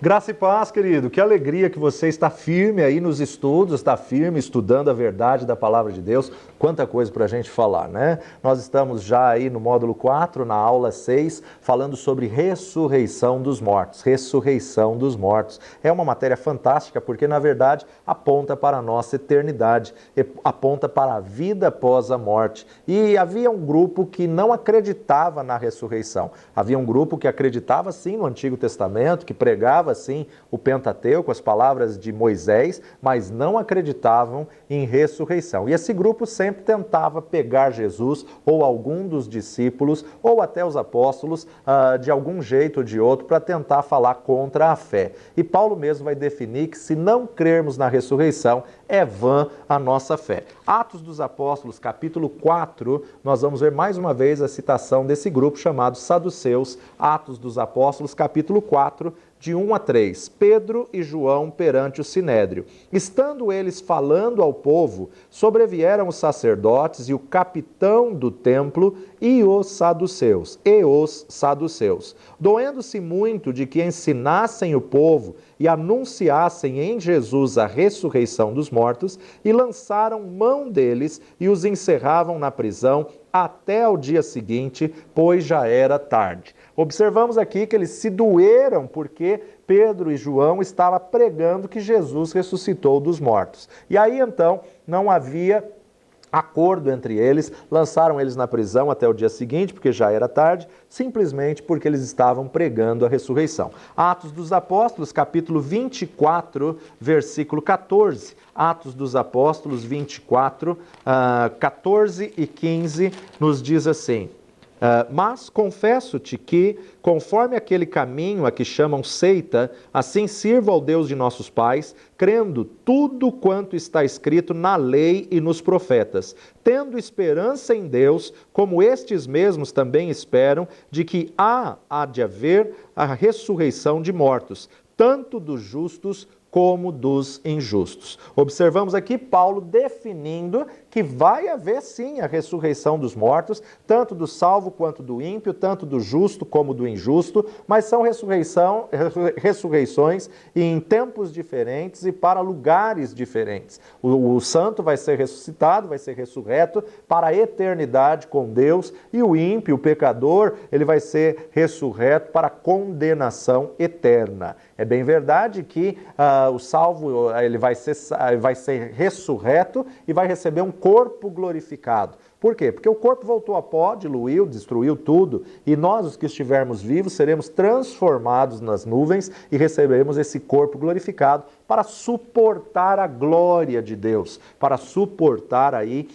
Graça e paz, querido. Que alegria que você está firme aí nos estudos, está firme estudando a verdade da palavra de Deus. Quanta coisa para a gente falar, né? Nós estamos já aí no módulo 4, na aula 6, falando sobre ressurreição dos mortos. Ressurreição dos mortos. É uma matéria fantástica porque, na verdade, aponta para a nossa eternidade, aponta para a vida após a morte. E havia um grupo que não acreditava na ressurreição. Havia um grupo que acreditava sim no Antigo Testamento, que pregava sim o Pentateuco, as palavras de Moisés, mas não acreditavam em ressurreição. E esse grupo sempre tentava pegar Jesus ou algum dos discípulos ou até os apóstolos de algum jeito ou de outro para tentar falar contra a fé. E Paulo mesmo vai definir que se não crermos na ressurreição, é vã a nossa fé. Atos dos Apóstolos, capítulo 4, nós vamos ver mais uma vez a citação desse grupo chamado Saduceus. Atos dos Apóstolos, capítulo 4, de 1 a 3, Pedro e João perante o Sinédrio. Estando eles falando ao povo, sobrevieram os sacerdotes e o capitão do templo e os saduceus. Doendo-se muito de que ensinassem o povo e anunciassem em Jesus a ressurreição dos mortos, e lançaram mão deles e os encerravam na prisão até ao dia seguinte, pois já era tarde. Observamos aqui que eles se doeram porque Pedro e João estavam pregando que Jesus ressuscitou dos mortos. E aí então não havia acordo entre eles, lançaram eles na prisão até o dia seguinte, porque já era tarde, simplesmente porque eles estavam pregando a ressurreição. Atos dos Apóstolos, capítulo 24, versículo 14. Atos dos Apóstolos 24, 14 e 15, nos diz assim: mas confesso-te que, conforme aquele caminho a que chamam seita, assim sirvo ao Deus de nossos pais, crendo tudo quanto está escrito na lei e nos profetas, tendo esperança em Deus, como estes mesmos também esperam, de que há de haver a ressurreição de mortos, tanto dos justos como dos injustos. Observamos aqui Paulo definindo que vai haver sim a ressurreição dos mortos, tanto do salvo quanto do ímpio, tanto do justo como do injusto, mas são ressurreições em tempos diferentes e para lugares diferentes. O santo vai ser ressuscitado, vai ser ressurreto para a eternidade com Deus, e o ímpio, o pecador, ele vai ser ressurreto para a condenação eterna. É bem verdade que o salvo ele vai ser ressurreto e vai receber um corpo glorificado. Por quê? Porque o corpo voltou a pó, diluiu, destruiu tudo, e nós, os que estivermos vivos, seremos transformados nas nuvens e receberemos esse corpo glorificado para suportar a glória de Deus, para suportar aí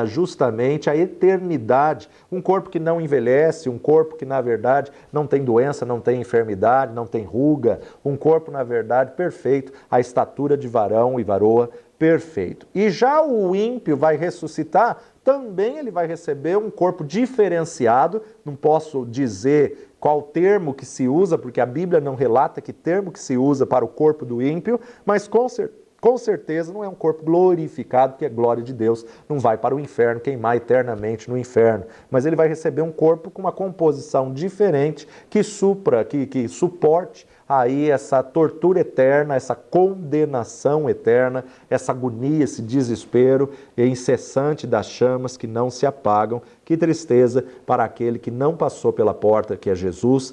justamente a eternidade. Um corpo que não envelhece, um corpo que na verdade não tem doença, não tem enfermidade, não tem ruga, um corpo na verdade perfeito, a estatura de varão e varoa perfeito. E já o ímpio vai ressuscitar, também ele vai receber um corpo diferenciado, não posso dizer qual termo que se usa, porque a Bíblia não relata que termo que se usa para o corpo do ímpio, mas com certeza não é um corpo glorificado, porque a glória de Deus não vai para o inferno, queimar eternamente no inferno. Mas ele vai receber um corpo com uma composição diferente que suporte aí essa tortura eterna, essa condenação eterna, essa agonia, esse desespero incessante das chamas que não se apagam. Que tristeza para aquele que não passou pela porta, que é Jesus,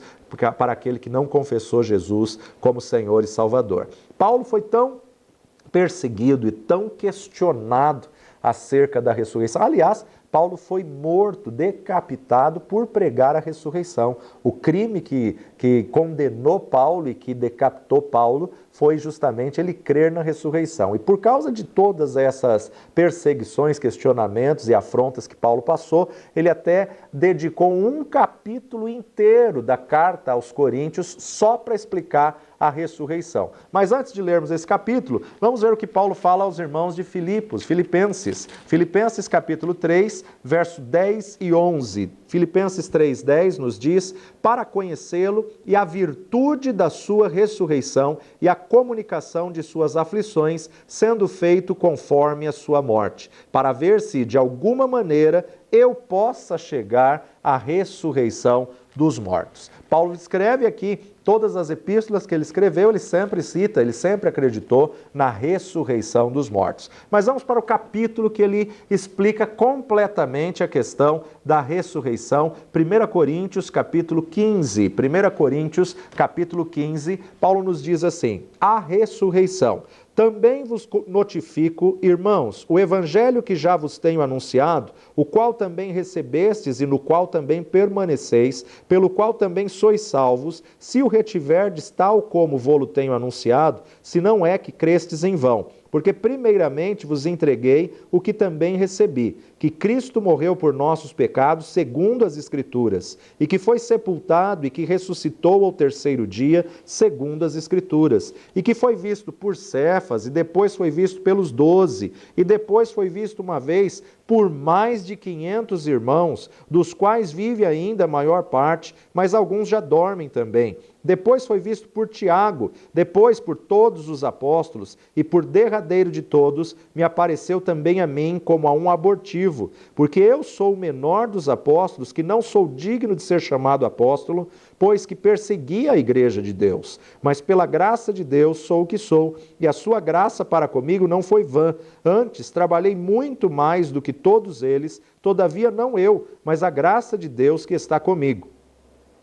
para aquele que não confessou Jesus como Senhor e Salvador. Paulo foi tão perseguido e tão questionado acerca da ressurreição. Aliás, Paulo foi morto, decapitado por pregar a ressurreição. O crime que condenou Paulo e que decapitou Paulo foi justamente ele crer na ressurreição. E por causa de todas essas perseguições, questionamentos e afrontas que Paulo passou, ele até dedicou um capítulo inteiro da carta aos Coríntios só para explicar a ressurreição. Mas antes de lermos esse capítulo, vamos ver o que Paulo fala aos irmãos de Filipenses. Filipenses capítulo 3, verso 10 e 11. Filipenses 3,10 nos diz: para conhecê-lo e a virtude da sua ressurreição e a comunicação de suas aflições, sendo feito conforme a sua morte, para ver se, de alguma maneira, eu possa chegar à ressurreição dos mortos. Paulo escreve aqui todas as epístolas que ele escreveu, ele sempre cita, ele sempre acreditou na ressurreição dos mortos. Mas vamos para o capítulo que ele explica completamente a questão da ressurreição. 1 Coríntios, capítulo 15. 1 Coríntios, capítulo 15, Paulo nos diz assim: a ressurreição. Também vos notifico, irmãos, o evangelho que já vos tenho anunciado, o qual também recebestes e no qual também permaneceis, pelo qual também sois salvos, se o retiverdes tal como vô-lo tenho anunciado, se não é que crestes em vão. Porque primeiramente vos entreguei o que também recebi, que Cristo morreu por nossos pecados, segundo as Escrituras, e que foi sepultado e que ressuscitou ao terceiro dia, segundo as Escrituras, e que foi visto por Cefas, e depois foi visto pelos 12, e depois foi visto uma vez por mais de 500 irmãos, dos quais vive ainda a maior parte, mas alguns já dormem também. Depois foi visto por Tiago, depois por todos os apóstolos, e por derradeiro de todos, me apareceu também a mim como a um abortivo, porque eu sou o menor dos apóstolos, que não sou digno de ser chamado apóstolo, pois que persegui a igreja de Deus. Mas pela graça de Deus sou o que sou, e a sua graça para comigo não foi vã. Antes trabalhei muito mais do que todos eles, todavia não eu, mas a graça de Deus que está comigo.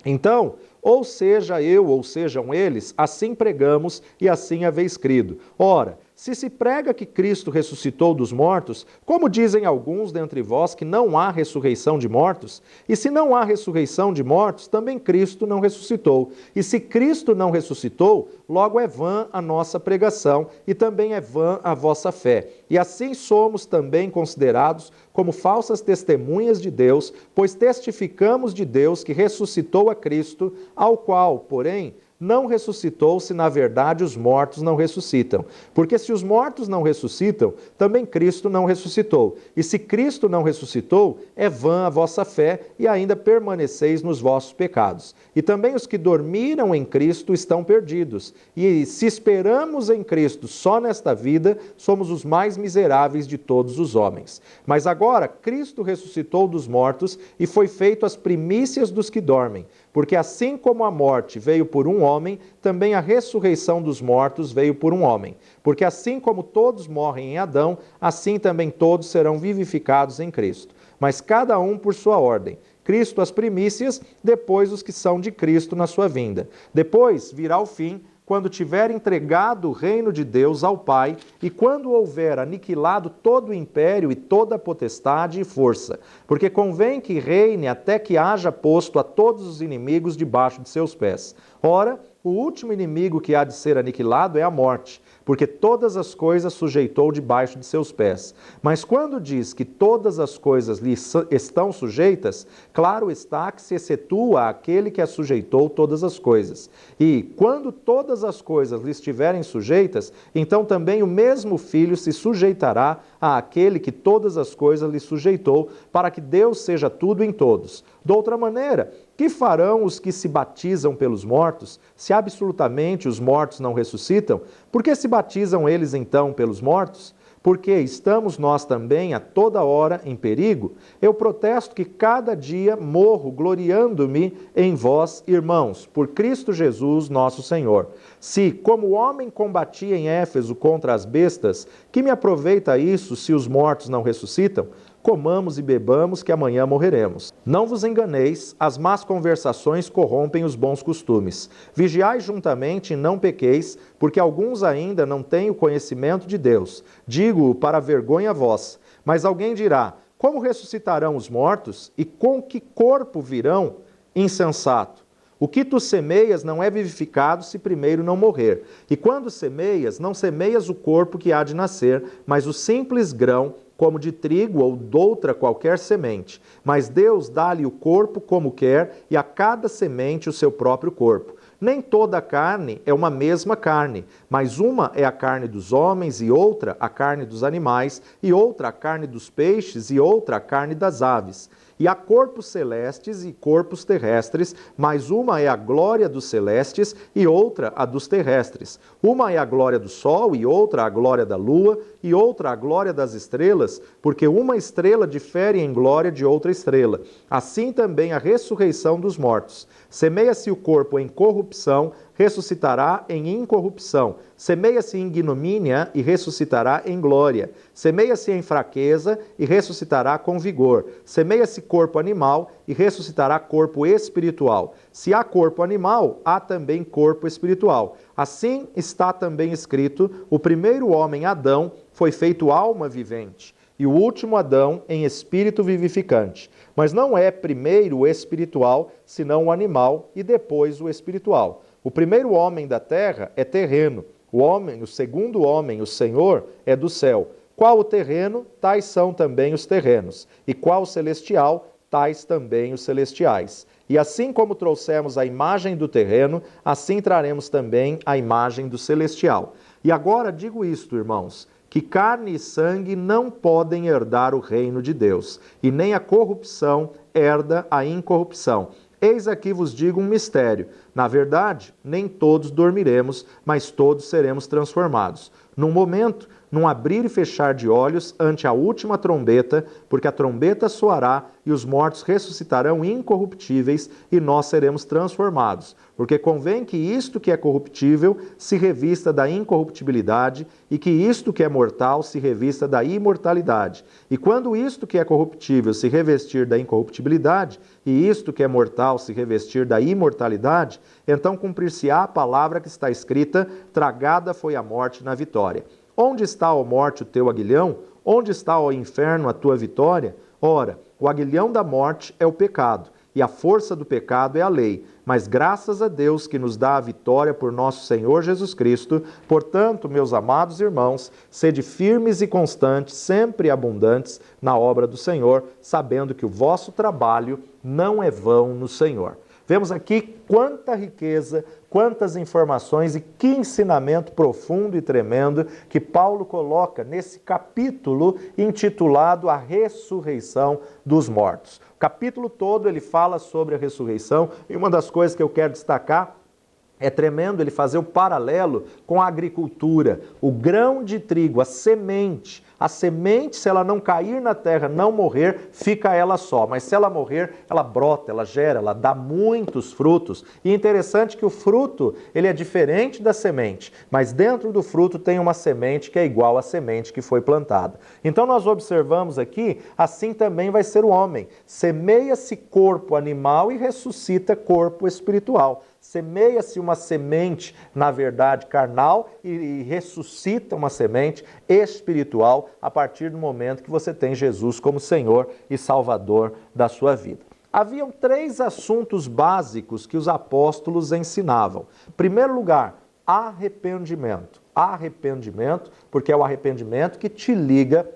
Então, ou seja eu, ou sejam eles, assim pregamos e assim haveis crido. Ora, se prega que Cristo ressuscitou dos mortos, como dizem alguns dentre vós que não há ressurreição de mortos? E se não há ressurreição de mortos, também Cristo não ressuscitou. E se Cristo não ressuscitou, logo é vã a nossa pregação e também é vã a vossa fé. E assim somos também considerados como falsas testemunhas de Deus, pois testificamos de Deus que ressuscitou a Cristo, ao qual, porém, não ressuscitou se na verdade os mortos não ressuscitam. Porque se os mortos não ressuscitam, também Cristo não ressuscitou. E se Cristo não ressuscitou, é vã a vossa fé e ainda permaneceis nos vossos pecados. E também os que dormiram em Cristo estão perdidos. E se esperamos em Cristo só nesta vida, somos os mais miseráveis de todos os homens. Mas agora Cristo ressuscitou dos mortos e foi feito as primícias dos que dormem. Porque assim como a morte veio por um homem, também a ressurreição dos mortos veio por um homem. Porque assim como todos morrem em Adão, assim também todos serão vivificados em Cristo. Mas cada um por sua ordem. Cristo as primícias, depois os que são de Cristo na sua vinda. Depois virá o fim, quando tiver entregado o reino de Deus ao Pai, e quando houver aniquilado todo o império e toda a potestade e força, porque convém que reine até que haja posto a todos os inimigos debaixo de seus pés. Ora, o último inimigo que há de ser aniquilado é a morte, porque todas as coisas sujeitou debaixo de seus pés. Mas quando diz que todas as coisas lhe estão sujeitas, claro está que se excetua aquele que a sujeitou todas as coisas. E quando todas as coisas lhe estiverem sujeitas, então também o mesmo Filho se sujeitará àquele que todas as coisas lhe sujeitou, para que Deus seja tudo em todos. De outra maneira, que farão os que se batizam pelos mortos, se absolutamente os mortos não ressuscitam? Por que se batizam eles então pelos mortos? Porque estamos nós também a toda hora em perigo? Eu protesto que cada dia morro gloriando-me em vós, irmãos, por Cristo Jesus, nosso Senhor. Se, como homem combatia em Éfeso contra as bestas, que me aproveita isso se os mortos não ressuscitam? Comamos e bebamos, que amanhã morreremos. Não vos enganeis, as más conversações corrompem os bons costumes. Vigiai juntamente e não pequeis, porque alguns ainda não têm o conhecimento de Deus. Digo-o para vergonha vossa. Mas alguém dirá, como ressuscitarão os mortos? E com que corpo virão? Insensato. O que tu semeias não é vivificado se primeiro não morrer. E quando semeias, não semeias o corpo que há de nascer, mas o simples grão, como de trigo ou doutra qualquer semente. Mas Deus dá-lhe o corpo como quer, e a cada semente o seu próprio corpo. Nem toda a carne é uma mesma carne, mas uma é a carne dos homens, e outra a carne dos animais, e outra a carne dos peixes, e outra a carne das aves. E há corpos celestes e corpos terrestres, mas uma é a glória dos celestes e outra a dos terrestres. Uma é a glória do sol e outra a glória da lua e outra a glória das estrelas, porque uma estrela difere em glória de outra estrela. Assim também a ressurreição dos mortos. Semeia-se o corpo em corrupção, ressuscitará em incorrupção. Semeia-se em ignomínia e ressuscitará em glória. Semeia-se em fraqueza e ressuscitará com vigor. Semeia-se corpo animal e ressuscitará corpo espiritual. Se há corpo animal, há também corpo espiritual. Assim está também escrito: o primeiro homem, Adão, foi feito alma vivente, e o último Adão em espírito vivificante. Mas não é primeiro o espiritual, senão o animal, e depois o espiritual. O primeiro homem da terra é terreno. O segundo homem, o Senhor, é do céu. Qual o terreno, tais são também os terrenos. E qual o celestial, tais também os celestiais. E assim como trouxemos a imagem do terreno, assim traremos também a imagem do celestial. E agora digo isto, irmãos, que carne e sangue não podem herdar o reino de Deus, e nem a corrupção herda a incorrupção. Eis aqui vos digo um mistério. Na verdade, nem todos dormiremos, mas todos seremos transformados. Num momento, num abrir e fechar de olhos, ante a última trombeta, porque a trombeta soará e os mortos ressuscitarão incorruptíveis e nós seremos transformados. Porque convém que isto que é corruptível se revista da incorruptibilidade e que isto que é mortal se revista da imortalidade. E quando isto que é corruptível se revestir da incorruptibilidade e isto que é mortal se revestir da imortalidade, então cumprir-se-á a palavra que está escrita: tragada foi a morte na vitória. Onde está, ó morte, o teu aguilhão? Onde está, ó inferno, a tua vitória? Ora, o aguilhão da morte é o pecado, e a força do pecado é a lei. Mas graças a Deus que nos dá a vitória por nosso Senhor Jesus Cristo. Portanto, meus amados irmãos, sede firmes e constantes, sempre abundantes na obra do Senhor, sabendo que o vosso trabalho não é vão no Senhor. Vemos aqui quanta riqueza, quantas informações e que ensinamento profundo e tremendo que Paulo coloca nesse capítulo intitulado A Ressurreição dos Mortos. O capítulo todo ele fala sobre a ressurreição e uma das coisas que eu quero destacar é tremendo ele fazer o paralelo com a agricultura. O grão de trigo, a semente, se ela não cair na terra, não morrer, fica ela só. Mas se ela morrer, ela brota, ela gera, ela dá muitos frutos. E é interessante que o fruto, ele é diferente da semente, mas dentro do fruto tem uma semente que é igual à semente que foi plantada. Então nós observamos aqui, assim também vai ser o homem. Semeia-se corpo animal e ressuscita corpo espiritual. Semeia-se uma semente, na verdade, carnal e ressuscita uma semente espiritual a partir do momento que você tem Jesus como Senhor e Salvador da sua vida. Haviam 3 assuntos básicos que os apóstolos ensinavam. Em primeiro lugar, arrependimento. Arrependimento, porque é o arrependimento que te liga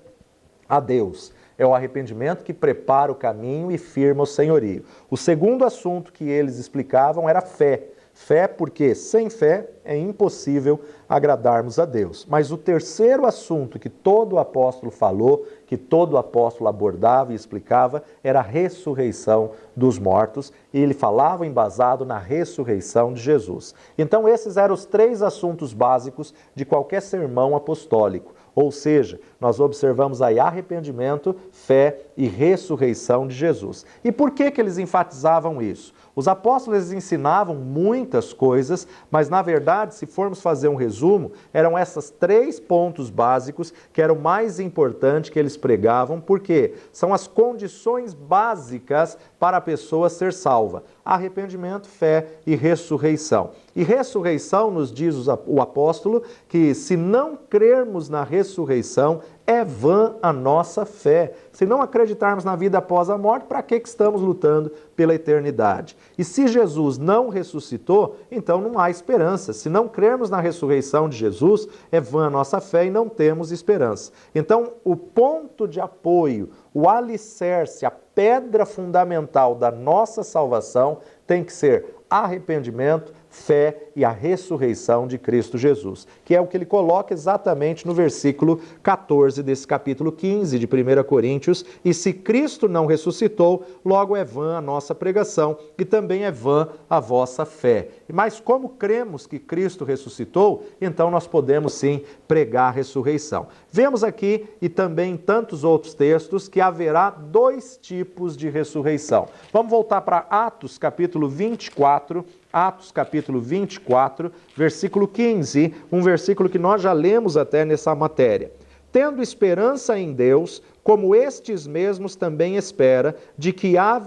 a Deus. É o arrependimento que prepara o caminho e firma o senhorio. O segundo assunto que eles explicavam era fé. Fé porque sem fé é impossível agradarmos a Deus. Mas o terceiro assunto que todo apóstolo falou, que todo apóstolo abordava e explicava, era a ressurreição dos mortos. E ele falava embasado na ressurreição de Jesus. Então esses eram os 3 assuntos básicos de qualquer sermão apostólico. Ou seja, nós observamos aí arrependimento, fé e ressurreição de Jesus. E por que eles enfatizavam isso? Os apóstolos eles ensinavam muitas coisas, mas na verdade, se formos fazer um resumo, eram esses 3 pontos básicos que eram o mais importante que eles pregavam, porque são as condições básicas para a pessoa ser salva. Arrependimento, fé e ressurreição. E ressurreição, nos diz o apóstolo, que se não crermos na ressurreição, é vã a nossa fé. Se não acreditarmos na vida após a morte, para que estamos lutando pela eternidade? E se Jesus não ressuscitou, então não há esperança. Se não crermos na ressurreição de Jesus, é vã a nossa fé e não temos esperança. Então, o ponto de apoio, o alicerce, a pedra fundamental da nossa salvação tem que ser arrependimento, fé e a ressurreição de Cristo Jesus, que é o que ele coloca exatamente no versículo 14 desse capítulo 15 de 1 Coríntios, e se Cristo não ressuscitou, logo é vã a nossa pregação e também é vã a vossa fé. Mas como cremos que Cristo ressuscitou, então nós podemos sim pregar a ressurreição. Vemos aqui, e também em tantos outros textos, que haverá dois tipos de ressurreição. Vamos voltar para Atos capítulo 24, Atos capítulo 24, versículo 15, um versículo que nós já lemos até nessa matéria. Tendo esperança em Deus, como estes mesmos também espera, de que há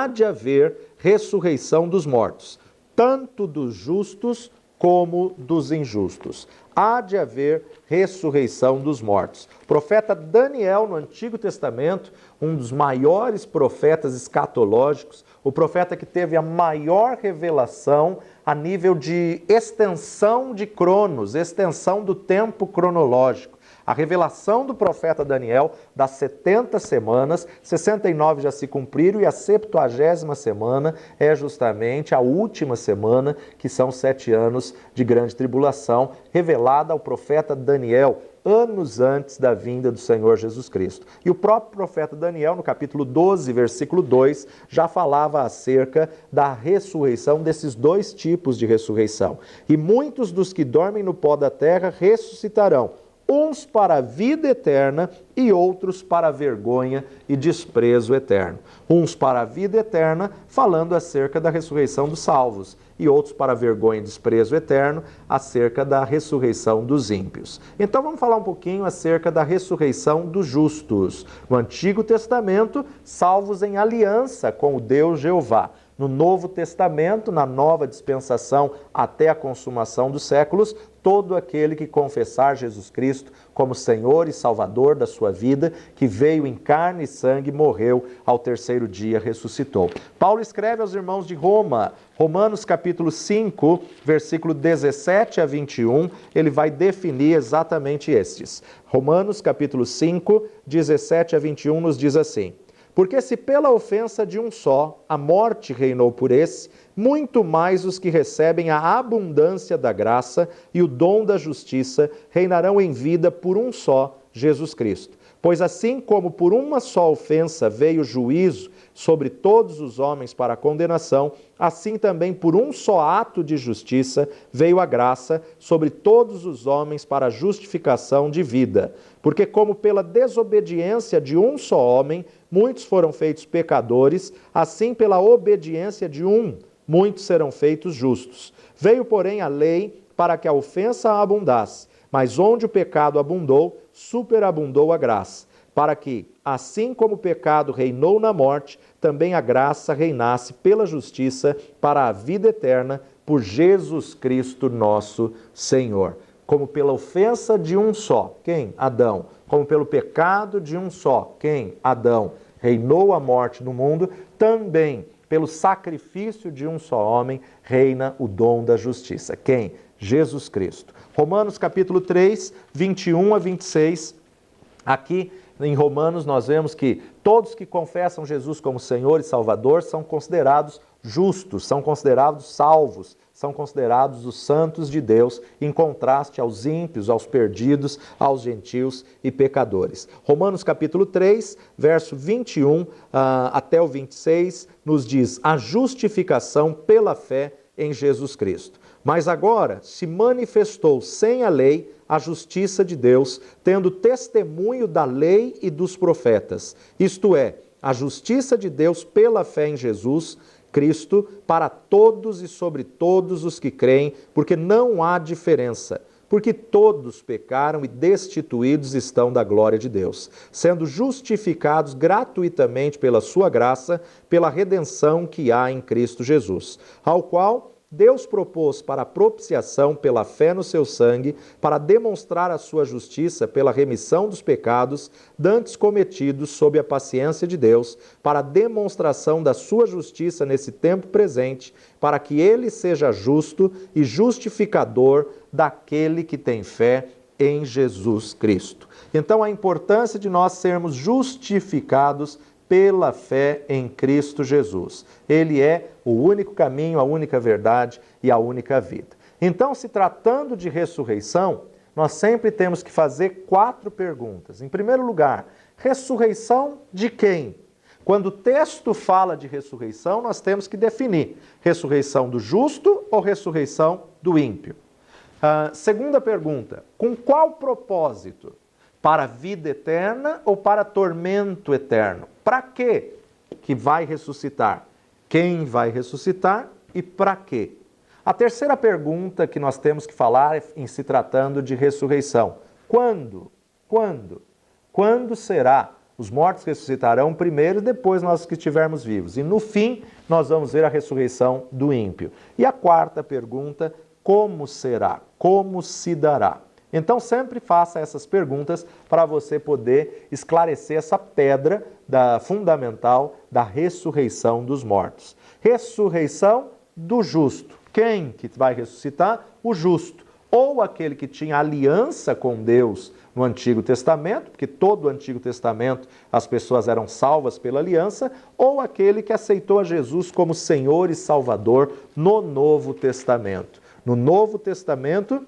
de haver ressurreição dos mortos, tanto dos justos como dos injustos. Há de haver ressurreição dos mortos. O profeta Daniel, no Antigo Testamento, um dos maiores profetas escatológicos, o profeta que teve a maior revelação a nível de extensão de cronos, extensão do tempo cronológico. A revelação do profeta Daniel das 70 semanas, 69 já se cumpriram e a 70ª semana é justamente a última semana, que são 7 anos de grande tribulação, revelada ao profeta Daniel, anos antes da vinda do Senhor Jesus Cristo. E o próprio profeta Daniel, no capítulo 12, versículo 2, já falava acerca da ressurreição, desses dois tipos de ressurreição. E muitos dos que dormem no pó da terra ressuscitarão, uns para a vida eterna e outros para a vergonha e desprezo eterno. Uns para a vida eterna, falando acerca da ressurreição dos salvos, e outros para a vergonha e desprezo eterno, acerca da ressurreição dos ímpios. Então vamos falar um pouquinho acerca da ressurreição dos justos. No Antigo Testamento, salvos em aliança com o Deus Jeová. No Novo Testamento, na nova dispensação até a consumação dos séculos, todo aquele que confessar Jesus Cristo como Senhor e Salvador da sua vida, que veio em carne e sangue, morreu, ao terceiro dia ressuscitou. Paulo escreve aos irmãos de Roma, Romanos capítulo 5, versículo 17 a 21, ele vai definir exatamente estes. Romanos capítulo 5, 17 a 21 nos diz assim: porque se pela ofensa de um só a morte reinou por esse, muito mais os que recebem a abundância da graça e o dom da justiça reinarão em vida por um só, Jesus Cristo. Pois assim como por uma só ofensa veio o juízo sobre todos os homens para a condenação, assim também por um só ato de justiça veio a graça sobre todos os homens para a justificação de vida. Porque como pela desobediência de um só homem muitos foram feitos pecadores, assim pela obediência de um, muitos serão feitos justos. Veio, porém, a lei para que a ofensa abundasse, mas onde o pecado abundou, superabundou a graça, para que, assim como o pecado reinou na morte, também a graça reinasse pela justiça para a vida eterna, por Jesus Cristo nosso Senhor. Como pela ofensa de um só, quem? Adão. Como pelo pecado de um só, quem? Adão. Reinou a morte no mundo, também pelo sacrifício de um só homem reina o dom da justiça. Quem? Jesus Cristo. Romanos capítulo 3, 21 a 26. Aqui em Romanos nós vemos que todos que confessam Jesus como Senhor e Salvador são considerados justos, são considerados salvos, são considerados os santos de Deus, em contraste aos ímpios, aos perdidos, aos gentios e pecadores. Romanos capítulo 3, verso 21 até o 26, nos diz a justificação pela fé em Jesus Cristo. Mas agora se manifestou sem a lei a justiça de Deus, tendo testemunho da lei e dos profetas, isto é, a justiça de Deus pela fé em Jesus Cristo, para todos e sobre todos os que creem, porque não há diferença, porque todos pecaram e destituídos estão da glória de Deus, sendo justificados gratuitamente pela sua graça, pela redenção que há em Cristo Jesus, ao qual Deus propôs para a propiciação pela fé no seu sangue, para demonstrar a sua justiça pela remissão dos pecados dantes cometidos sob a paciência de Deus, para a demonstração da sua justiça nesse tempo presente, para que ele seja justo e justificador daquele que tem fé em Jesus Cristo. Então, a importância de nós sermos justificados pela fé em Cristo Jesus. Ele é o único caminho, a única verdade e a única vida. Então, se tratando de ressurreição, nós sempre temos que fazer 4 perguntas. Em primeiro lugar, ressurreição de quem? Quando o texto fala de ressurreição, nós temos que definir: ressurreição do justo ou ressurreição do ímpio? Segunda pergunta, com qual propósito? Para a vida eterna ou para tormento eterno? Para quê que vai ressuscitar? Quem vai ressuscitar e para quê? A terceira pergunta que nós temos que falar é em se tratando de ressurreição. Quando? Quando? Quando será? Os mortos ressuscitarão primeiro e depois nós que estivermos vivos. E no fim, nós vamos ver a ressurreição do ímpio. E a quarta pergunta, como será? Como se dará? Então sempre faça essas perguntas para você poder esclarecer essa pedra fundamental da ressurreição dos mortos. Ressurreição do justo. Quem que vai ressuscitar? O justo. Ou aquele que tinha aliança com Deus no Antigo Testamento, porque todo o Antigo Testamento as pessoas eram salvas pela aliança, ou aquele que aceitou a Jesus como Senhor e Salvador no Novo Testamento. No Novo Testamento,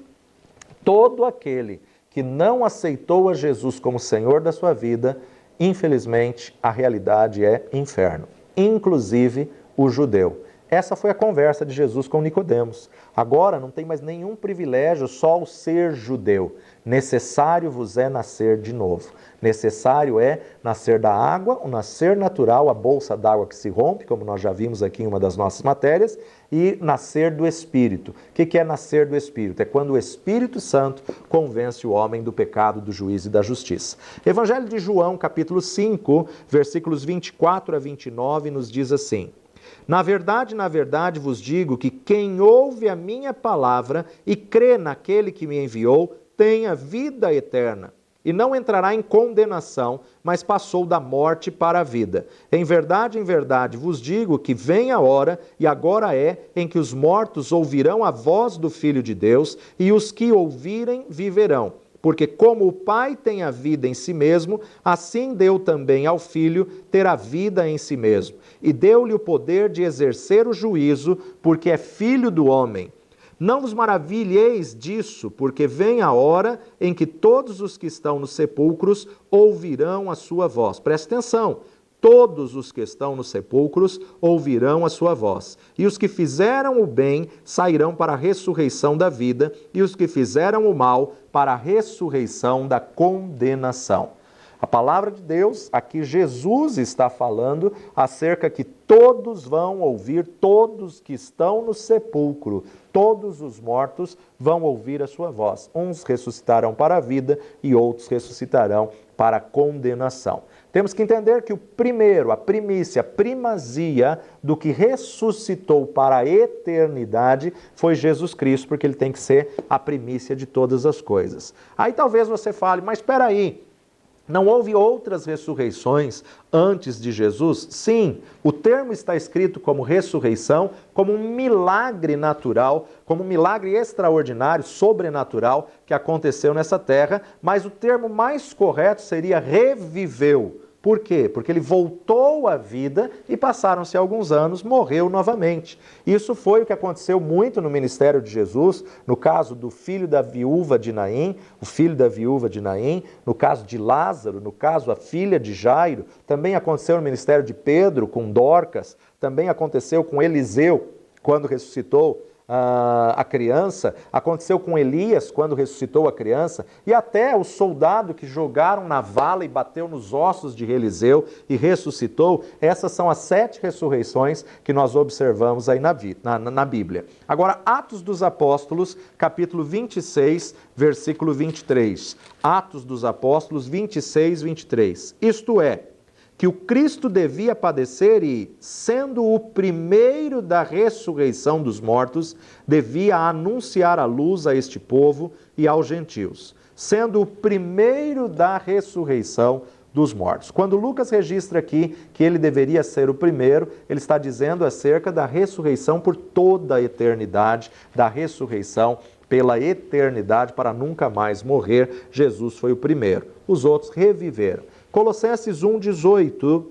todo aquele que não aceitou a Jesus como Senhor da sua vida, infelizmente, a realidade é inferno, inclusive o judeu. Essa foi a conversa de Jesus com Nicodemos. Agora não tem mais nenhum privilégio só o ser judeu. Necessário vos é nascer de novo. Necessário é nascer da água, o nascer natural, a bolsa d'água que se rompe, como nós já vimos aqui em uma das nossas matérias, e nascer do Espírito. O que é nascer do Espírito? É quando o Espírito Santo convence o homem do pecado, do juízo e da justiça. Evangelho de João, capítulo 5, versículos 24 a 29, nos diz assim: na verdade, vos digo que quem ouve a minha palavra e crê naquele que me enviou, tem a vida eterna, e não entrará em condenação, mas passou da morte para a vida. Em verdade, vos digo que vem a hora, e agora é, em que os mortos ouvirão a voz do Filho de Deus, e os que ouvirem viverão. Porque como o Pai tem a vida em si mesmo, assim deu também ao Filho ter a vida em si mesmo. E deu-lhe o poder de exercer o juízo, porque é filho do homem. Não vos maravilheis disso, porque vem a hora em que todos os que estão nos sepulcros ouvirão a sua voz. Presta atenção. Todos os que estão nos sepulcros ouvirão a sua voz. E os que fizeram o bem sairão para a ressurreição da vida, e os que fizeram o mal para a ressurreição da condenação. A palavra de Deus, aqui Jesus está falando acerca que todos vão ouvir, todos que estão no sepulcro, todos os mortos vão ouvir a sua voz. Uns ressuscitarão para a vida e outros ressuscitarão para a condenação. Temos que entender que o primeiro, a primícia, a primazia do que ressuscitou para a eternidade foi Jesus Cristo, porque ele tem que ser a primícia de todas as coisas. Aí talvez você fale, mas espera aí, não houve outras ressurreições antes de Jesus? Sim, o termo está escrito como ressurreição, como um milagre natural, como um milagre extraordinário, sobrenatural, que aconteceu nessa terra, mas o termo mais correto seria reviveu. Por quê? Porque ele voltou à vida e passaram-se alguns anos, morreu novamente. Isso foi o que aconteceu muito no ministério de Jesus, no caso do filho da viúva de Naim, o filho da viúva de Naim, no caso de Lázaro, no caso a filha de Jairo, também aconteceu no ministério de Pedro com Dorcas, também aconteceu com Eliseu, quando ressuscitou a criança, aconteceu com Elias quando ressuscitou a criança, e até o soldado que jogaram na vala e bateu nos ossos de Eliseu e ressuscitou. Essas são as 7 ressurreições que nós observamos aí na Bíblia. Agora, Atos dos Apóstolos, capítulo 26, versículo 23. Atos dos Apóstolos 26, 23. Isto é, que o Cristo devia padecer e, sendo o primeiro da ressurreição dos mortos, devia anunciar a luz a este povo e aos gentios, sendo o primeiro da ressurreição dos mortos. Quando Lucas registra aqui que ele deveria ser o primeiro, ele está dizendo acerca da ressurreição por toda a eternidade, da ressurreição pela eternidade para nunca mais morrer. Jesus foi o primeiro. Os outros reviveram. Colossenses 1,18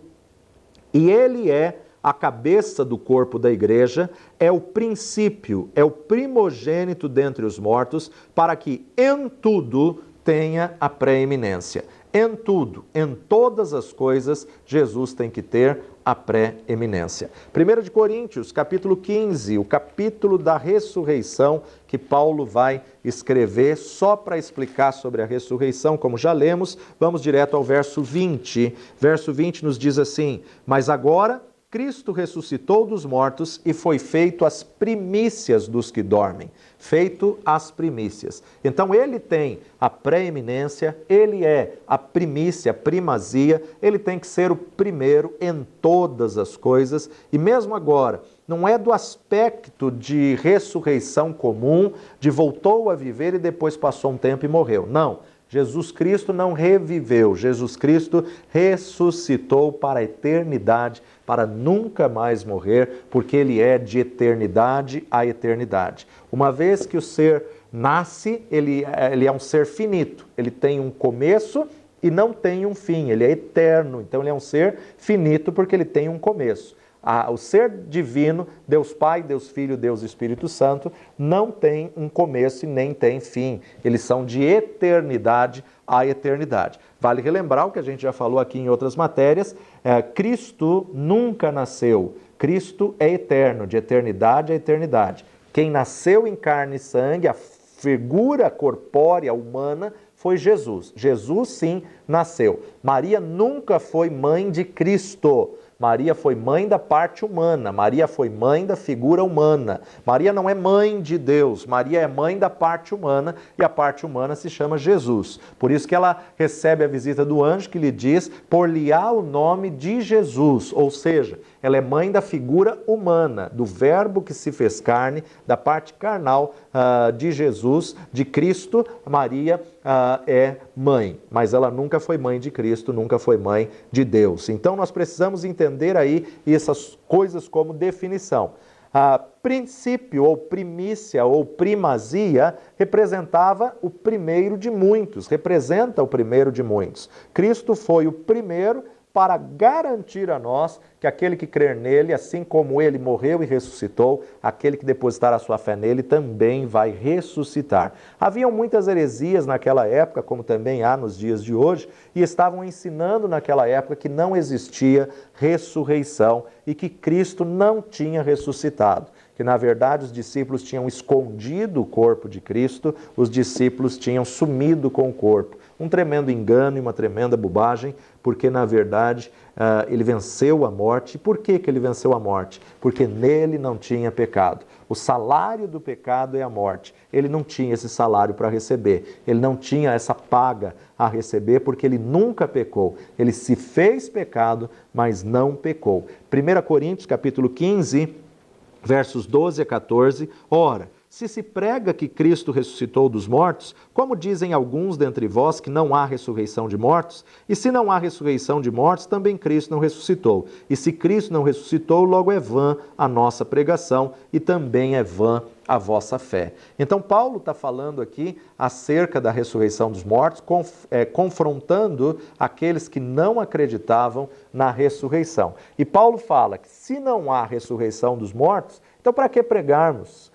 E ele é a cabeça do corpo da igreja, é o princípio, é o primogênito dentre os mortos, para que em tudo tenha a preeminência. Em tudo, em todas as coisas, Jesus tem que ter a preeminência. 1 de Coríntios, capítulo 15, o capítulo da ressurreição, que Paulo vai escrever só para explicar sobre a ressurreição, como já lemos. Vamos direto ao verso 20. Verso 20 nos diz assim: mas agora Cristo ressuscitou dos mortos e foi feito as primícias dos que dormem. Feito as primícias. Então ele tem a preeminência, ele é a primícia, a primazia, ele tem que ser o primeiro em todas as coisas. E mesmo agora, não é do aspecto de ressurreição comum, de voltou a viver e depois passou um tempo e morreu. Não. Jesus Cristo não reviveu, Jesus Cristo ressuscitou para a eternidade, para nunca mais morrer, porque ele é de eternidade a eternidade. Uma vez que o ser nasce, ele é um ser finito, ele tem um começo e não tem um fim, ele é eterno, então ele é um ser finito porque ele tem um começo. O ser divino, Deus Pai, Deus Filho, Deus Espírito Santo, não tem um começo e nem tem fim. Eles são de eternidade a eternidade. Vale relembrar o que a gente já falou aqui em outras matérias, Cristo nunca nasceu. Cristo é eterno, de eternidade a eternidade. Quem nasceu em carne e sangue, a figura corpórea humana, foi Jesus. Jesus, sim, nasceu. Maria nunca foi mãe de Cristo. Maria foi mãe da parte humana, Maria foi mãe da figura humana. Maria não é mãe de Deus, Maria é mãe da parte humana e a parte humana se chama Jesus. Por isso que ela recebe a visita do anjo que lhe diz: por-lhe-á o nome de Jesus, ou seja, ela é mãe da figura humana, do verbo que se fez carne, da parte carnal de Jesus, de Cristo. Maria é mãe, mas ela nunca foi mãe de Cristo, nunca foi mãe de Deus. Então nós precisamos entender aí essas coisas como definição. Princípio ou primícia ou primazia representava o primeiro de muitos, representa o primeiro de muitos. Cristo foi o primeiro para garantir a nós que aquele que crer nele, assim como ele morreu e ressuscitou, aquele que depositar a sua fé nele também vai ressuscitar. Haviam muitas heresias naquela época, como também há nos dias de hoje, e estavam ensinando naquela época que não existia ressurreição e que Cristo não tinha ressuscitado. Que na verdade os discípulos tinham escondido o corpo de Cristo, os discípulos tinham sumido com o corpo. Um tremendo engano e uma tremenda bobagem, porque na verdade ele venceu a morte. E por que ele venceu a morte? Porque nele não tinha pecado. O salário do pecado é a morte. Ele não tinha esse salário para receber. Ele não tinha essa paga a receber porque ele nunca pecou. Ele se fez pecado, mas não pecou. 1 Coríntios capítulo 15, versos 12 a 14, ora, se prega que Cristo ressuscitou dos mortos, como dizem alguns dentre vós que não há ressurreição de mortos? E se não há ressurreição de mortos, também Cristo não ressuscitou. E se Cristo não ressuscitou, logo é vã a nossa pregação e também é vã a vossa fé. Então Paulo está falando aqui acerca da ressurreição dos mortos, confrontando aqueles que não acreditavam na ressurreição. E Paulo fala que se não há ressurreição dos mortos, então para que pregarmos?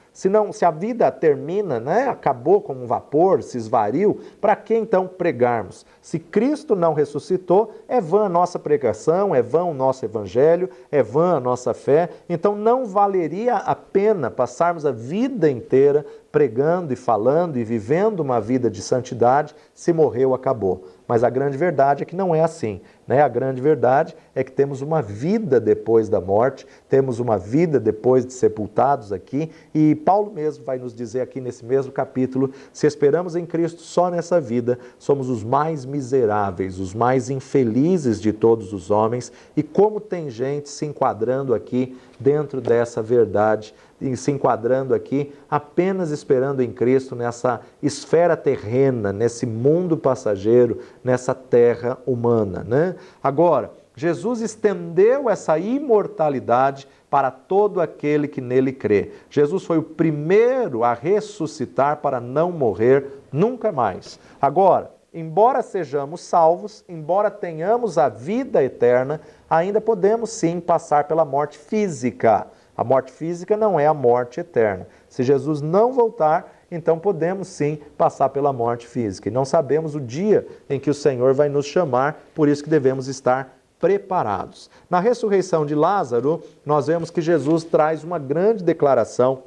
Se a vida termina, acabou como um vapor, se esvariu, para que então pregarmos? Se Cristo não ressuscitou, é vã a nossa pregação, é vã o nosso evangelho, é vã a nossa fé. Então não valeria a pena passarmos a vida inteira pregando e falando e vivendo uma vida de santidade se morreu, acabou. Mas a grande verdade é que não é assim. A grande verdade é que temos uma vida depois da morte, temos uma vida depois de sepultados aqui, e Paulo mesmo vai nos dizer aqui nesse mesmo capítulo, se esperamos em Cristo só nessa vida, somos os mais miseráveis, os mais infelizes de todos os homens, e como tem gente se enquadrando aqui dentro dessa verdade, e se enquadrando aqui apenas esperando em Cristo nessa esfera terrena, nesse mundo passageiro, nessa terra humana, Agora, Jesus estendeu essa imortalidade para todo aquele que nele crê. Jesus foi o primeiro a ressuscitar para não morrer nunca mais. Agora, embora sejamos salvos, embora tenhamos a vida eterna, ainda podemos sim passar pela morte física. A morte física não é a morte eterna. Se Jesus não voltar, então podemos sim passar pela morte física. E não sabemos o dia em que o Senhor vai nos chamar, por isso que devemos estar preparados. Na ressurreição de Lázaro, nós vemos que Jesus traz uma grande declaração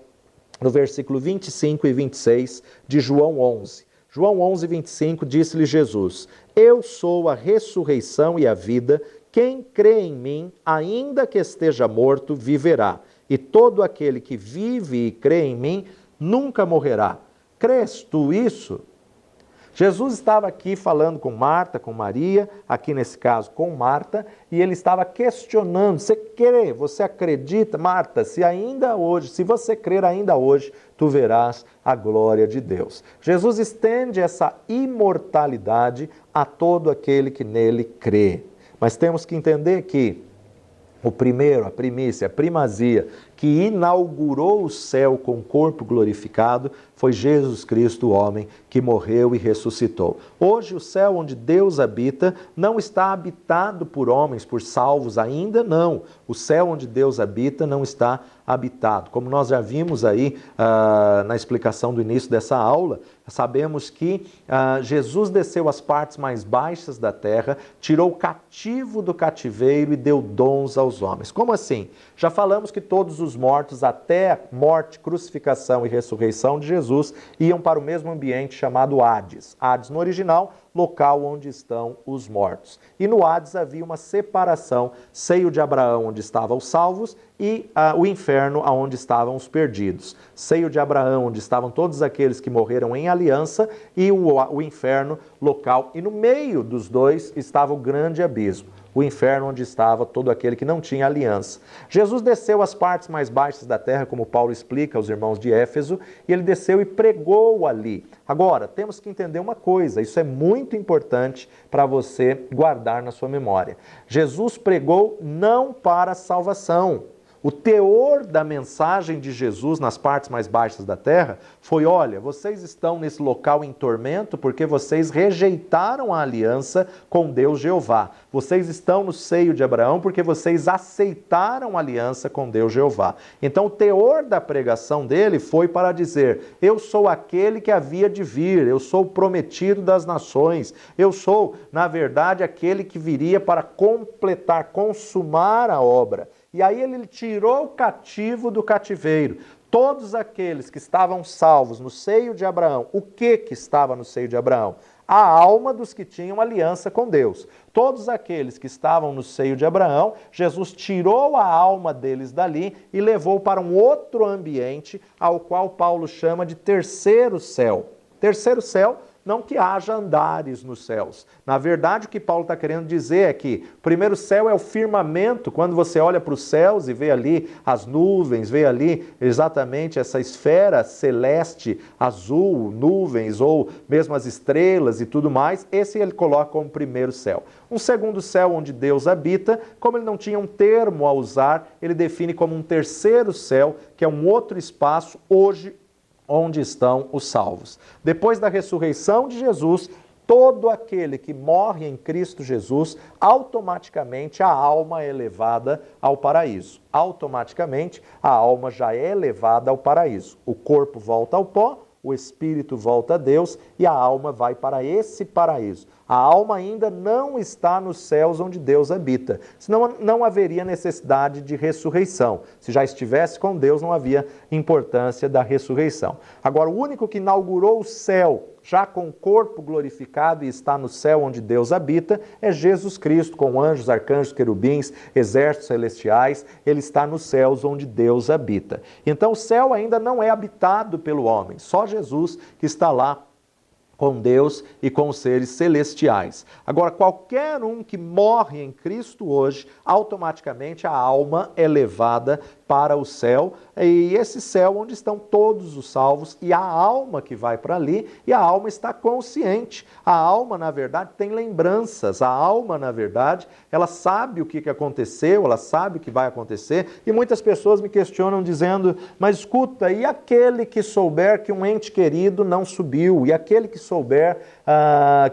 no versículo 25 e 26 de João 11. João 11, 25, disse-lhe Jesus: Eu sou a ressurreição e a vida, quem crê em mim, ainda que esteja morto, viverá. E todo aquele que vive e crê em mim, nunca morrerá. Crês tu isso? Jesus estava aqui falando com Marta, com Maria, aqui nesse caso com Marta, e ele estava questionando: você crê, você acredita, Marta, se ainda hoje, se você crer ainda hoje, tu verás a glória de Deus. Jesus estende essa imortalidade a todo aquele que nele crê. Mas temos que entender que o primeiro, a primícia, a primazia, que inaugurou o céu com corpo glorificado, foi Jesus Cristo, o homem, que morreu e ressuscitou. Hoje o céu onde Deus habita não está habitado por homens, por salvos, ainda não. O céu onde Deus habita não está habitado. Como nós já vimos aí na explicação do início dessa aula, sabemos que Jesus desceu às partes mais baixas da terra, tirou o cativo do cativeiro e deu dons aos homens. Como assim? Já falamos que todos os mortos, até a morte, crucificação e ressurreição de Jesus, iam para o mesmo ambiente chamado Hades. Hades, no original, local onde estão os mortos. E no Hades havia uma separação, seio de Abraão, onde estavam os salvos, e o inferno, onde estavam os perdidos. Seio de Abraão, onde estavam todos aqueles que morreram em aliança, e o inferno, local. E no meio dos dois estava o grande abismo, o inferno onde estava todo aquele que não tinha aliança. Jesus desceu às partes mais baixas da terra, como Paulo explica aos irmãos de Éfeso, e ele desceu e pregou ali. Agora, temos que entender uma coisa, isso é muito importante para você guardar na sua memória. Jesus pregou não para salvação. O teor da mensagem de Jesus nas partes mais baixas da terra foi: olha, vocês estão nesse local em tormento porque vocês rejeitaram a aliança com Deus Jeová. Vocês estão no seio de Abraão porque vocês aceitaram a aliança com Deus Jeová. Então o teor da pregação dele foi para dizer: eu sou aquele que havia de vir, eu sou o prometido das nações, eu sou, na verdade, aquele que viria para completar, consumar a obra. E aí ele tirou o cativo do cativeiro. Todos aqueles que estavam salvos no seio de Abraão, o que estava no seio de Abraão? A alma dos que tinham aliança com Deus. Todos aqueles que estavam no seio de Abraão, Jesus tirou a alma deles dali e levou para um outro ambiente, ao qual Paulo chama de terceiro céu. Terceiro céu, não que haja andares nos céus. Na verdade, o que Paulo está querendo dizer é que o primeiro céu é o firmamento. Quando você olha para os céus e vê ali as nuvens, vê ali exatamente essa esfera celeste, azul, nuvens, ou mesmo as estrelas e tudo mais, esse ele coloca como primeiro céu. Um segundo céu onde Deus habita, como ele não tinha um termo a usar, ele define como um terceiro céu, que é um outro espaço, hoje, onde estão os salvos. Depois da ressurreição de Jesus, todo aquele que morre em Cristo Jesus, automaticamente a alma é levada ao paraíso. Automaticamente a alma já é levada ao paraíso. O corpo volta ao pó, o espírito volta a Deus e a alma vai para esse paraíso. A alma ainda não está nos céus onde Deus habita, senão não haveria necessidade de ressurreição. Se já estivesse com Deus, não havia importância da ressurreição. Agora, o único que inaugurou o céu, já com o corpo glorificado e está no céu onde Deus habita, é Jesus Cristo, com anjos, arcanjos, querubins, exércitos celestiais. Ele está nos céus onde Deus habita. Então o céu ainda não é habitado pelo homem, só Jesus que está lá com Deus e com os seres celestiais. Agora, qualquer um que morre em Cristo hoje, automaticamente a alma é levada para o céu, e esse céu onde estão todos os salvos, e a alma que vai para ali, e a alma está consciente. A alma, na verdade, tem lembranças. A alma, na verdade, ela sabe o que aconteceu, ela sabe o que vai acontecer, e muitas pessoas me questionam dizendo: mas escuta, e aquele que souber que um ente querido não subiu? E aquele que souber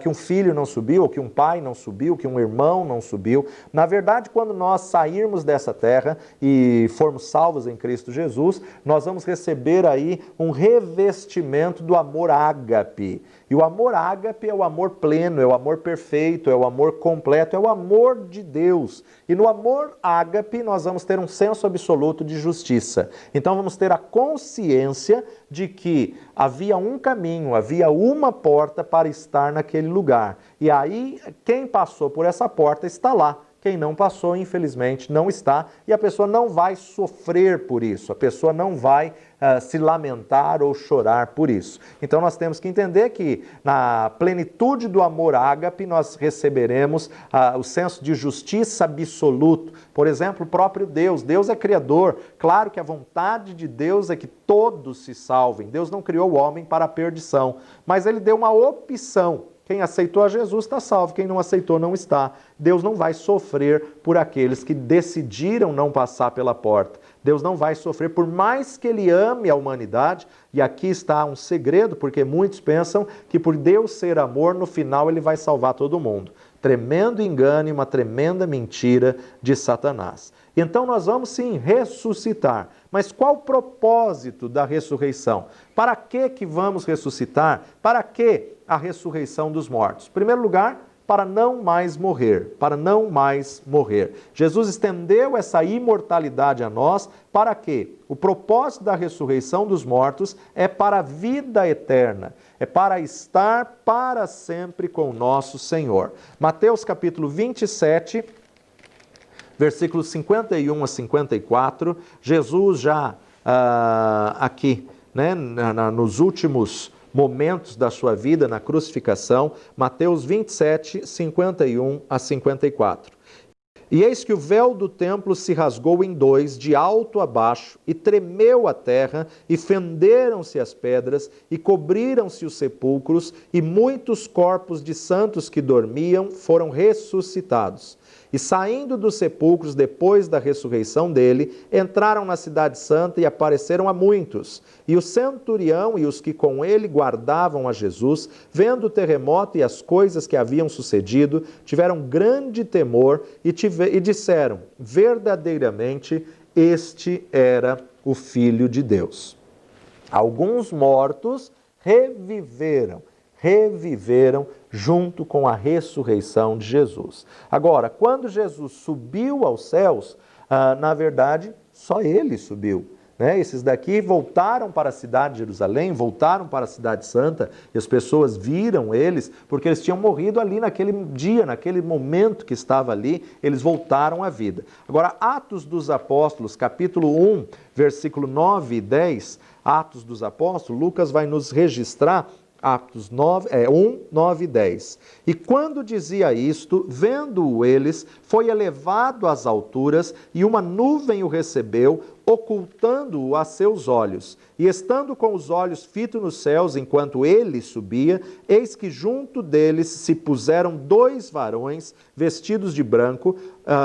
que um filho não subiu, ou que um pai não subiu, que um irmão não subiu. Na verdade, quando nós sairmos dessa terra e formos salvos em Cristo Jesus, nós vamos receber aí um revestimento do amor ágape. E o amor ágape é o amor pleno, é o amor perfeito, é o amor completo, é o amor de Deus. E no amor ágape nós vamos ter um senso absoluto de justiça. Então vamos ter a consciência de que havia um caminho, havia uma porta para estar naquele lugar. E aí quem passou por essa porta está lá. Quem não passou, infelizmente, não está, e a pessoa não vai sofrer por isso, a pessoa não vai se lamentar ou chorar por isso. Então nós temos que entender que na plenitude do amor ágape nós receberemos o senso de justiça absoluto. Por exemplo, o próprio Deus. Deus é criador. Claro que a vontade de Deus é que todos se salvem. Deus não criou o homem para a perdição, mas ele deu uma opção. Quem aceitou a Jesus está salvo, quem não aceitou não está. Deus não vai sofrer por aqueles que decidiram não passar pela porta. Deus não vai sofrer, por mais que Ele ame a humanidade, e aqui está um segredo, porque muitos pensam que por Deus ser amor, no final Ele vai salvar todo mundo. Tremendo engano e uma tremenda mentira de Satanás. Então nós vamos sim ressuscitar. Mas qual o propósito da ressurreição? Para que vamos ressuscitar? Para que a ressurreição dos mortos? Em primeiro lugar, para não mais morrer, para não mais morrer. Jesus estendeu essa imortalidade a nós, para quê? O propósito da ressurreição dos mortos é para a vida eterna, é para estar para sempre com o nosso Senhor. Mateus capítulo 27, versículos 51 a 54, Jesus já aqui, né, nos últimos momentos da sua vida na crucificação, Mateus 27, 51 a 54. E eis que o véu do templo se rasgou em dois, de alto a baixo, e tremeu a terra, e fenderam-se as pedras, e cobriram-se os sepulcros, e muitos corpos de santos que dormiam foram ressuscitados. E saindo dos sepulcros depois da ressurreição dele, entraram na cidade santa e apareceram a muitos. E o centurião e os que com ele guardavam a Jesus, vendo o terremoto e as coisas que haviam sucedido, tiveram grande temor e disseram: verdadeiramente este era o Filho de Deus. Alguns mortos reviveram junto com a ressurreição de Jesus. Agora, quando Jesus subiu aos céus, na verdade, só ele subiu. Né? Esses daqui voltaram para a cidade de Jerusalém, voltaram para a cidade santa, e as pessoas viram eles, porque eles tinham morrido ali naquele dia, naquele momento que estava ali, eles voltaram à vida. Agora, Atos dos Apóstolos, capítulo 1, versículo 9 e 10, Atos dos Apóstolos, Lucas vai nos registrar Atos 1, 9 e 10. E quando dizia isto, vendo-o eles, foi elevado às alturas, e uma nuvem o recebeu, ocultando-o a seus olhos. E estando com os olhos fitos nos céus, enquanto ele subia, eis que junto deles se puseram dois varões, vestidos de branco,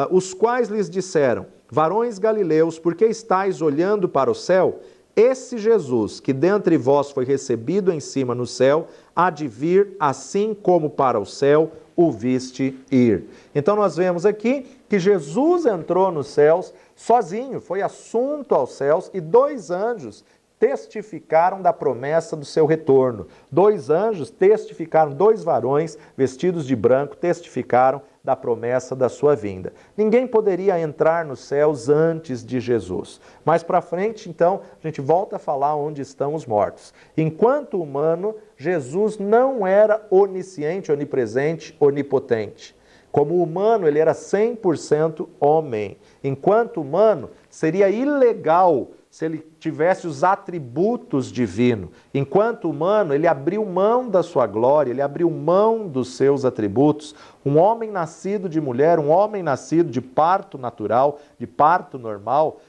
os quais lhes disseram: varões galileus, por que estáis olhando para o céu? Esse Jesus, que dentre vós foi recebido em cima no céu, há de vir, assim como para o céu o viste ir. Então nós vemos aqui que Jesus entrou nos céus sozinho, foi assunto aos céus, e dois anjos testificaram da promessa do seu retorno. Dois anjos testificaram, dois varões vestidos de branco testificaram da promessa da sua vinda. Ninguém poderia entrar nos céus antes de Jesus. Mais para frente, então, a gente volta a falar onde estão os mortos. Enquanto humano, Jesus não era onisciente, onipresente, onipotente. Como humano, ele era 100% homem. Enquanto humano, seria ilegal se ele tivesse os atributos divinos. Enquanto humano, ele abriu mão da sua glória, ele abriu mão dos seus atributos. Um homem nascido de mulher, um homem nascido de parto natural, de parto normal,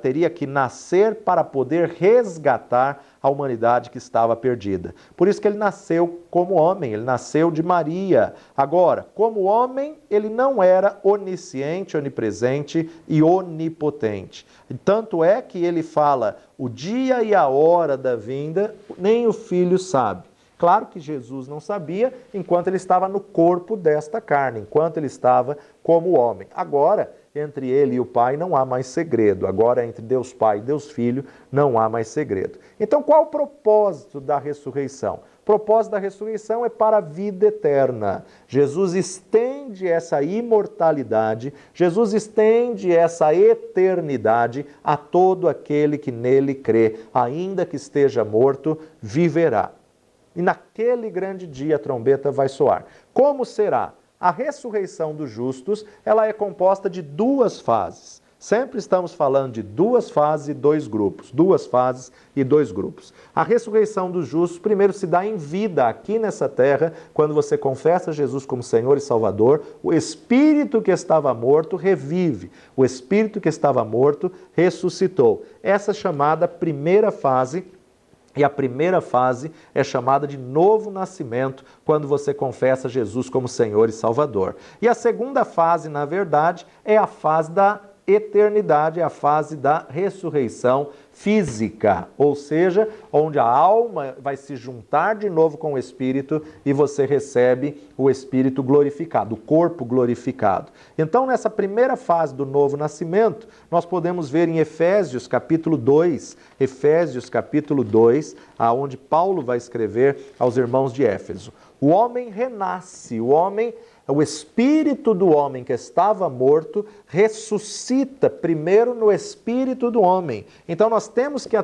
teria que nascer para poder resgatar a humanidade que estava perdida. Por isso que ele nasceu como homem, ele nasceu de Maria. Agora, como homem, ele não era onisciente, onipresente e onipotente. Tanto é que ele fala: o dia e a hora da vinda, nem o filho sabe. Claro que Jesus não sabia enquanto ele estava no corpo desta carne, enquanto ele estava como homem. Agora, entre ele e o Pai não há mais segredo. Agora, entre Deus Pai e Deus Filho, não há mais segredo. Então, qual o propósito da ressurreição? O propósito da ressurreição é para a vida eterna. Jesus estende essa imortalidade, Jesus estende essa eternidade a todo aquele que nele crê. Ainda que esteja morto, viverá. E naquele grande dia a trombeta vai soar. Como será? A ressurreição dos justos, ela é composta de duas fases. Sempre estamos falando de duas fases e dois grupos. Duas fases e dois grupos. A ressurreição dos justos, primeiro, se dá em vida aqui nessa terra, quando você confessa Jesus como Senhor e Salvador, o espírito que estava morto revive. O espírito que estava morto ressuscitou. Essa chamada primeira fase. E a primeira fase é chamada de novo nascimento, quando você confessa Jesus como Senhor e Salvador. E a segunda fase, na verdade, é a fase da eternidade, é a fase da ressurreição física, ou seja, onde a alma vai se juntar de novo com o Espírito e você recebe o Espírito glorificado, o corpo glorificado. Então, nessa primeira fase do novo nascimento, nós podemos ver em Efésios capítulo 2, aonde Paulo vai escrever aos irmãos de Éfeso. O homem renasce, o espírito do homem que estava morto ressuscita primeiro no espírito do homem. Então nós temos que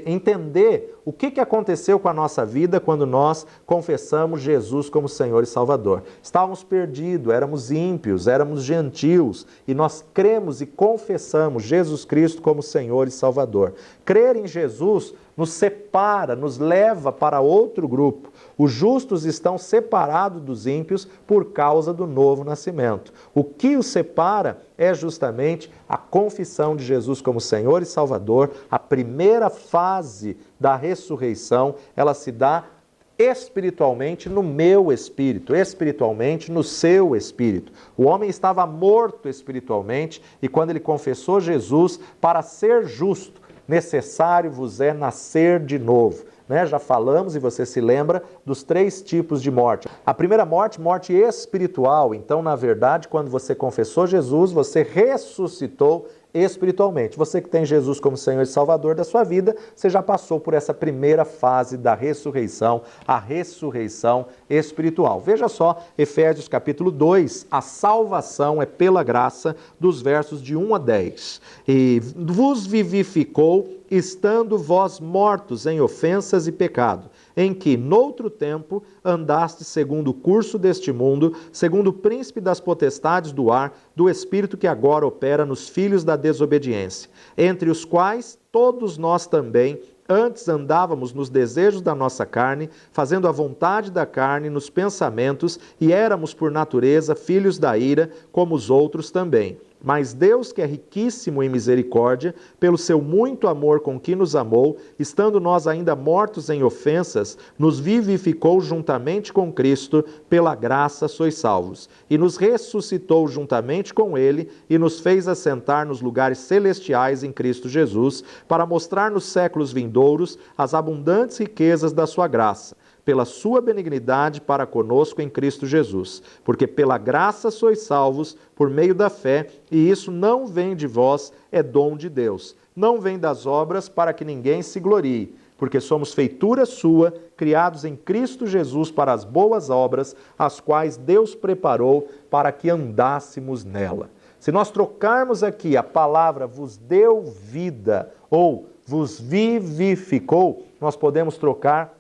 entender o que aconteceu com a nossa vida quando nós confessamos Jesus como Senhor e Salvador. Estávamos perdidos, éramos ímpios, éramos gentios e nós cremos e confessamos Jesus Cristo como Senhor e Salvador. Crer em Jesus nos separa, nos leva para outro grupo. Os justos estão separados dos ímpios por causa do novo nascimento. O que os separa é justamente a confissão de Jesus como Senhor e Salvador. A primeira fase da ressurreição, ela se dá espiritualmente no meu espírito, espiritualmente no seu espírito. O homem estava morto espiritualmente e quando ele confessou Jesus, para ser justo, necessário vos é nascer de novo. Já falamos, e você se lembra, dos 3 tipos de morte. A primeira morte, morte espiritual. Então, na verdade, quando você confessou Jesus, você ressuscitou espiritualmente. Você que tem Jesus como Senhor e Salvador da sua vida, você já passou por essa primeira fase da ressurreição, a ressurreição espiritual. Veja só, Efésios capítulo 2, a salvação é pela graça, dos versos de 1 a 10. E vos vivificou, estando vós mortos em ofensas e pecado, em que, noutro tempo, andaste segundo o curso deste mundo, segundo o príncipe das potestades do ar, do espírito que agora opera nos filhos da desobediência, entre os quais todos nós também antes andávamos nos desejos da nossa carne, fazendo a vontade da carne nos pensamentos, e éramos por natureza filhos da ira, como os outros também. Mas Deus, que é riquíssimo em misericórdia, pelo seu muito amor com que nos amou, estando nós ainda mortos em ofensas, nos vivificou juntamente com Cristo, pela graça sois salvos. E nos ressuscitou juntamente com Ele, e nos fez assentar nos lugares celestiais em Cristo Jesus, para mostrar nos séculos vindouros as abundantes riquezas da sua graça, pela sua benignidade para conosco em Cristo Jesus. Porque pela graça sois salvos, por meio da fé, e isso não vem de vós, é dom de Deus. Não vem das obras para que ninguém se glorie, porque somos feitura sua, criados em Cristo Jesus para as boas obras, as quais Deus preparou para que andássemos nela. Se nós trocarmos aqui a palavra vos deu vida ou vos vivificou, nós podemos trocar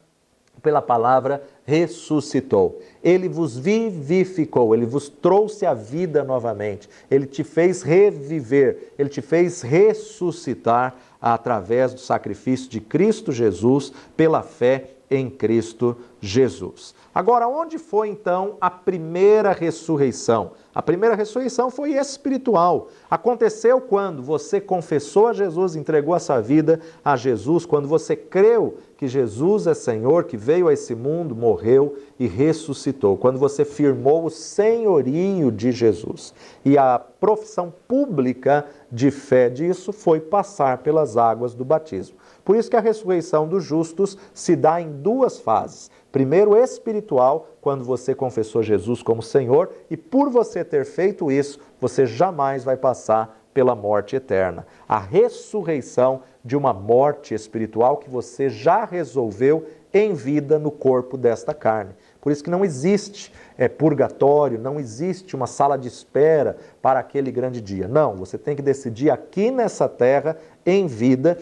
pela palavra ressuscitou. Ele vos vivificou, ele vos trouxe a vida novamente, ele te fez reviver, ele te fez ressuscitar através do sacrifício de Cristo Jesus, pela fé em Cristo Jesus. Agora, onde foi então a primeira ressurreição? A primeira ressurreição foi espiritual. Aconteceu quando você confessou a Jesus, entregou a sua vida a Jesus, quando você creu que Jesus é Senhor, que veio a esse mundo, morreu e ressuscitou. Quando você firmou o senhorio de Jesus. E a profissão pública de fé disso foi passar pelas águas do batismo. Por isso que a ressurreição dos justos se dá em duas fases. Primeiro espiritual, quando você confessou Jesus como Senhor, e por você ter feito isso, você jamais vai passar pela morte eterna. A ressurreição de uma morte espiritual que você já resolveu em vida no corpo desta carne. Por isso que não existe purgatório, não existe uma sala de espera para aquele grande dia. Não, você tem que decidir aqui nessa terra, em vida,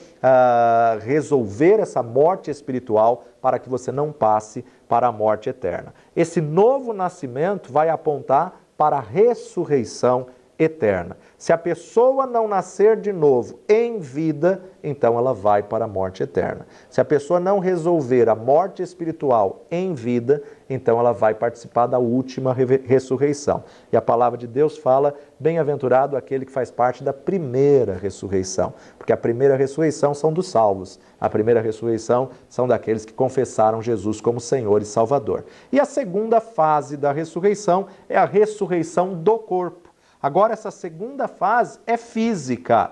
resolver essa morte espiritual para que você não passe para a morte eterna. Esse novo nascimento vai apontar para a ressurreição eterna. Se a pessoa não nascer de novo em vida, então ela vai para a morte eterna. Se a pessoa não resolver a morte espiritual em vida, então ela vai participar da última ressurreição. E a palavra de Deus fala, bem-aventurado aquele que faz parte da primeira ressurreição. Porque a primeira ressurreição são dos salvos. A primeira ressurreição são daqueles que confessaram Jesus como Senhor e Salvador. E a segunda fase da ressurreição é a ressurreição do corpo. Agora, essa segunda fase é física.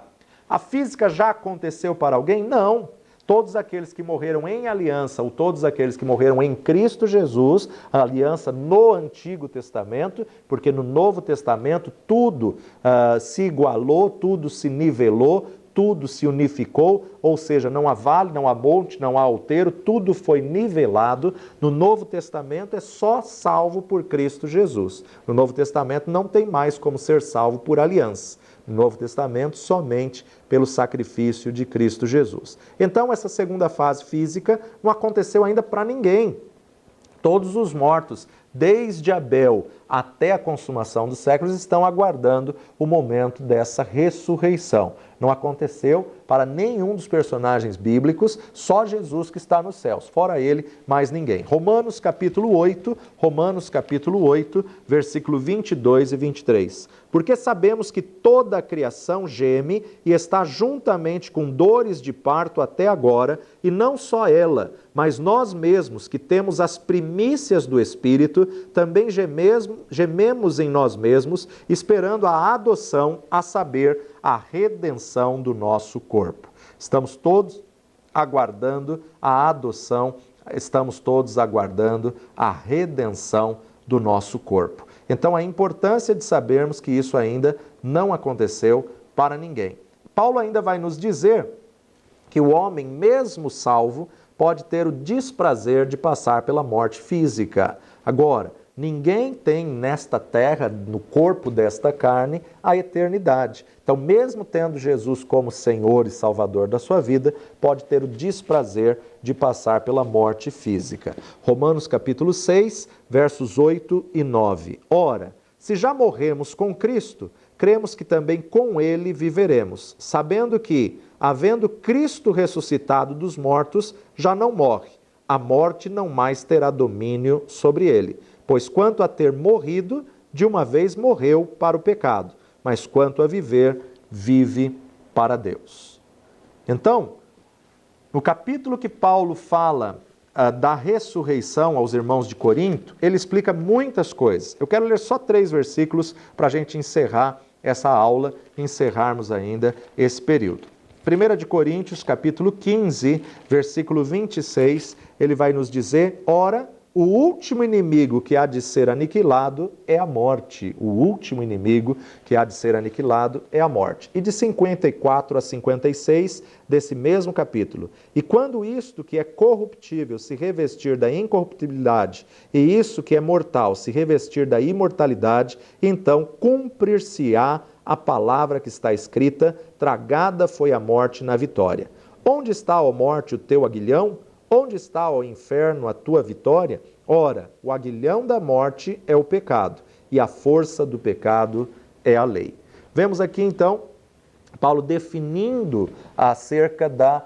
A física já aconteceu para alguém? Não. Todos aqueles que morreram em aliança, ou todos aqueles que morreram em Cristo Jesus, a aliança no Antigo Testamento, porque no Novo Testamento tudo se igualou, tudo se nivelou, tudo se unificou, ou seja, não há vale, não há monte, não há outeiro, tudo foi nivelado. No Novo Testamento é só salvo por Cristo Jesus. No Novo Testamento não tem mais como ser salvo por aliança. No Novo Testamento, somente pelo sacrifício de Cristo Jesus. Então, essa segunda fase física não aconteceu ainda para ninguém. Todos os mortos, desde Abel até a consumação dos séculos, estão aguardando o momento dessa ressurreição. Não aconteceu para nenhum dos personagens bíblicos, só Jesus que está nos céus, fora ele, mais ninguém. Romanos capítulo 8, versículo 22 e 23. Porque sabemos que toda a criação geme e está juntamente com dores de parto até agora, e não só ela, mas nós mesmos que temos as primícias do Espírito, também gememos em nós mesmos, esperando a adoção, a saber, a redenção do nosso corpo. Estamos todos aguardando a adoção, estamos todos aguardando a redenção do nosso corpo. Então, a importância de sabermos que isso ainda não aconteceu para ninguém. Paulo ainda vai nos dizer que o homem, mesmo salvo, pode ter o desprazer de passar pela morte física. Agora, ninguém tem nesta terra, no corpo desta carne, a eternidade. Então, mesmo tendo Jesus como Senhor e Salvador da sua vida, pode ter o desprazer de passar pela morte física. Romanos capítulo 6, versos 8 e 9. Ora, se já morremos com Cristo, cremos que também com Ele viveremos, sabendo que, havendo Cristo ressuscitado dos mortos, já não morre. A morte não mais terá domínio sobre ele. Pois quanto a ter morrido, de uma vez morreu para o pecado, mas quanto a viver, vive para Deus. Então, no capítulo que Paulo fala da ressurreição aos irmãos de Corinto, ele explica muitas coisas. Eu quero ler só 3 versículos para a gente encerrar essa aula, encerrarmos ainda esse período. 1 de Coríntios, capítulo 15, versículo 26, ele vai nos dizer, ora, o último inimigo que há de ser aniquilado é a morte. O último inimigo que há de ser aniquilado é a morte. E de 54 a 56 desse mesmo capítulo. E quando isto que é corruptível se revestir da incorruptibilidade, e isso que é mortal se revestir da imortalidade, então cumprir-se-á a palavra que está escrita, tragada foi a morte na vitória. Onde está, ó morte, o teu aguilhão? Onde está, ó inferno, a tua vitória? Ora, o aguilhão da morte é o pecado, e a força do pecado é a lei. Vemos aqui, então, Paulo definindo acerca da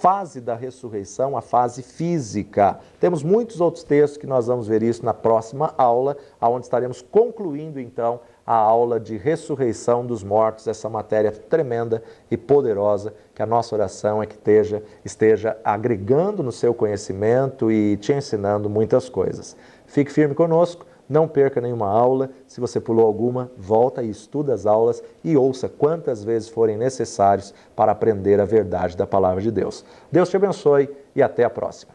fase da ressurreição, a fase física. Temos muitos outros textos que nós vamos ver isso na próxima aula, onde estaremos concluindo, então, a aula de ressurreição dos mortos, essa matéria tremenda e poderosa, que a nossa oração é que esteja agregando no seu conhecimento e te ensinando muitas coisas. Fique firme conosco, não perca nenhuma aula. Se você pulou alguma, volta e estuda as aulas e ouça quantas vezes forem necessários para aprender a verdade da palavra de Deus. Deus te abençoe e até a próxima.